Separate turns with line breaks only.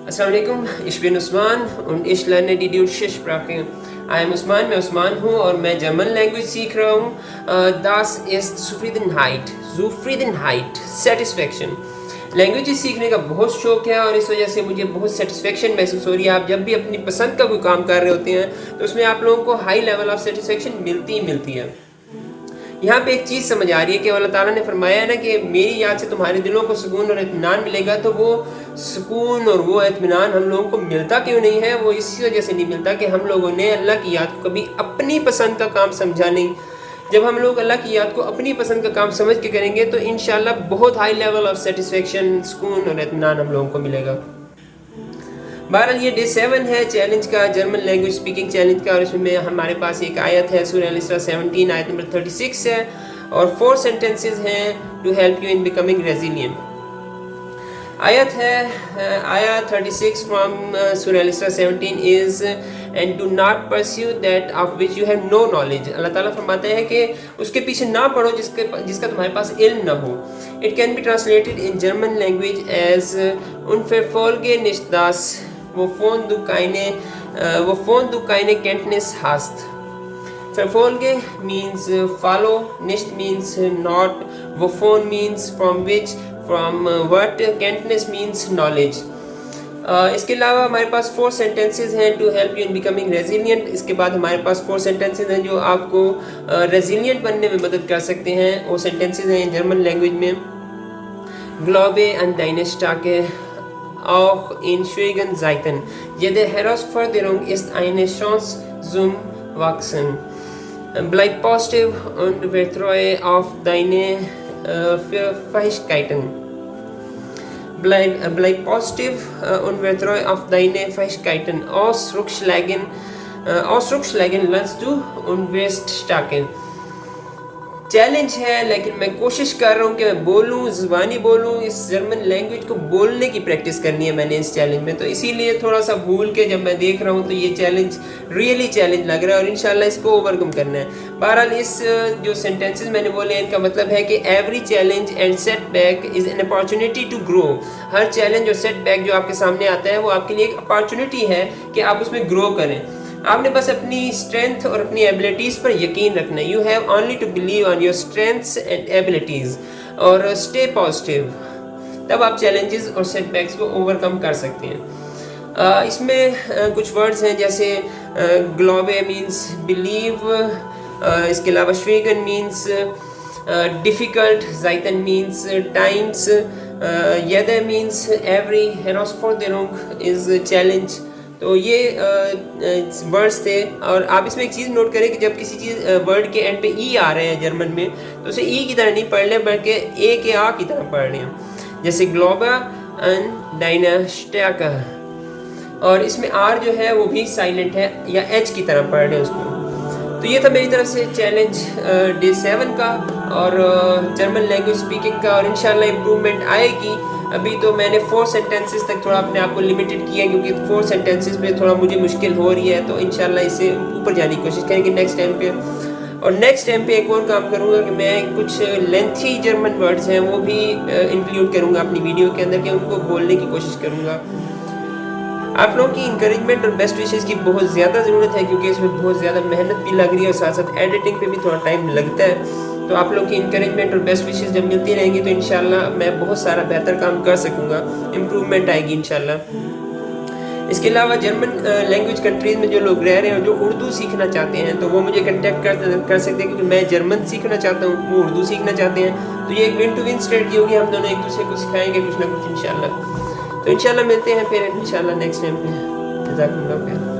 Assalamu alaikum, ich bin Usman und ich lerne die deutsche Sprache. I am Usman, मैं उस्मान हूँ और मैं German language सीख रहा हूँ. Das ist Zufriedenheit, satisfaction. Language सीखने का बहुत शौक है और इस वजह से मुझे बहुत सेटिस्फेक्शन महसूस हो रही है. आप जब भी अपनी पसंद का कोई काम कर रहे होते हैं तो उसमें आप लोगों को हाई लेवल ऑफ सेटिस्फेक्शन मिलती ही मिलती है. यहाँ पे एक चीज़ समझ आ रही है कि अल्लाह ताला ने फरमाया है ना कि मेरी याद से तुम्हारे दिलों को सुकून और इत्मीनान मिलेगा. तो वो सुकून और वो इत्मीनान हम लोगों को मिलता क्यों नहीं है? वो इसी वजह से नहीं मिलता कि हम लोगों ने अल्लाह की याद को कभी अपनी पसंद का काम समझा नहीं. जब हम लोग अल्लाह की याद को अपनी पसंद का काम समझ के करेंगे तो इंशाल्लाह बहुत हाई लेवल ऑफ सेटिस्फेक्शन, सुकून और इत्मीनान हम लोगों को मिलेगा. बहरहाल ये डे 7 है चैलेंज का, जर्मन लैंग्वेज स्पीकिंग चैलेंज का. और इसमें हमारे पास एक आयत है, सूरह अल-इसरा 17 आयत नंबर 36 है और 4 सेंटेंसेस हैं to help you in becoming resilient. आयत है आयत 36 फ्रॉम सूरह अल-इसरा 17 is and do not pursue that of which you have no knowledge. अल्लाह ताला फरमाते हैं कि उसके पीछे ना पढ़ो जिसका तुम्हारे पास इल्म ना हो. It can be translated in German language as unverfolge nicht das wovon du keine Kenntnis hast. Verfolge means follow, nicht means not, wovon means from which, from what, Kenntnis means knowledge. इसके अलावा हमारे पास 4 sentences हैं to help you in becoming resilient. इसके बाद हमारे पास 4 sentences हैं जो आपको रेजिलिएंट बनने में मदद कर सकते हैं. वो सेंटेंसेस हैं जर्मन लैंग्वेज में Glaube an deine Stärke, auch in schwierigen Zeiten. Jede Herausforderung ist eine Chance zum Wachsen. Bleib positiv und vertraue auf deine Fähigkeiten. Bleib positiv und vertraue auf deine Fähigkeiten. Aus Rückschlägen lernst du und wirst stärker. Challenge है, लेकिन मैं कोशिश कर रहा हूँ कि मैं बोलूँ, ज़ुबानी बोलूँ. इस जर्मन लैंग्वेज को बोलने की प्रैक्टिस करनी है मैंने इस चैलेंज में. तो इसीलिए थोड़ा सा भूल के जब मैं देख रहा हूँ तो ये चैलेंज रियली चैलेंज लग रहा है और इंशाल्लाह इसको ओवरकम करना है. बहरहाल इस जो सेंटेंसेस मैंने बोले इनका मतलब है कि every challenge and setback is an opportunity to grow. हर चैलेंज और सेटबैक जो आपके सामने आता है वो आपके लिए एक अपॉर्चुनिटी है कि आप उसमें ग्रो करें. आपने बस अपनी स्ट्रेंथ और अपनी एबिलिटीज़ पर यकीन रखना है. You have only to believe on your strengths and abilities और स्टे पॉजिटिव. तब आप चैलेंजेस और सेटबैक्स को ओवरकम कर सकते हैं. इसमें कुछ वर्ड्स हैं जैसे ग्लोबे मीन्स बिलीव, इसके अलावा श्वेगन मीन्स डिफ़िकल्ट, जाइतन मीन्स टाइम्स, येदे मीन्स एवरी, हेरासफोर्देरुंग इज़ चैलेंज. तो ये वर्ड्स थे. और आप इसमें एक चीज़ नोट करें कि जब किसी चीज़ वर्ड के एंड पे ई आ रहे हैं जर्मन में तो उसे ई की तरह नहीं पढ़ लें बल्कि ए के आ की तरह पढ़ रहे हैं. जैसे ग्लोबा एंड डाइना स्टैका, और इसमें आर जो है वो भी साइलेंट है या एच की तरह पढ़ रहे हैं उसको. तो ये था मेरी तरफ से चैलेंज डे 7 का और जर्मन लैंग्वेज स्पीकिंग का. और इंशाल्लाह इम्प्रूवमेंट आएगी. अभी तो मैंने 4 सेंटेंसेस तक थोड़ा अपने आप को लिमिटेड किया है क्योंकि 4 सेंटेंसेस में थोड़ा मुझे मुश्किल हो रही है. तो इंशाल्लाह इससे ऊपर जाने की कोशिश करेंगे नेक्स्ट टाइम पे. और नेक्स्ट टाइम पे एक और काम करूँगा कि मैं कुछ लेंथी जर्मन वर्ड्स हैं वो भी इंक्लूड करूँगा अपनी वीडियो के अंदर कि उनको बोलने की कोशिश करूँगा. आप लोगों की इंकरेजमेंट और बेस्ट विशेज़ की बहुत ज़्यादा ज़रूरत है क्योंकि इसमें बहुत ज़्यादा मेहनत भी लग रही है और साथ साथ एडिटिंग पे भी थोड़ा टाइम लगता है. तो आप लोगों की इंकरेजमेंट और बेस्ट विशेज़ जब मिलती रहेंगी तो इंशाल्लाह मैं बहुत सारा बेहतर काम कर सकूँगा. इम्प्रूवमेंट आएगी इंशाल्लाह. इसके अलावा जर्मन लैंग्वेज कंट्रीज़ में जो लोग रह रहे हैं और जो उर्दू सीखना चाहते हैं तो वो मुझे कंटेक्ट कर सकते हैं क्योंकि मैं जर्मन सीखना चाहता हूँ, वो उर्दू सीखना चाहते हैं. तो ये एक विन टू विन स्ट्रेटजी होगी. हम दोनों एक दूसरे को सिखाएंगे कुछ ना कुछ इंशाल्लाह. तो इंशाल्लाह मिलते हैं फिर इंशाल्लाह नेक्स्ट टाइम पे. जज़ाकल्लाह खैर.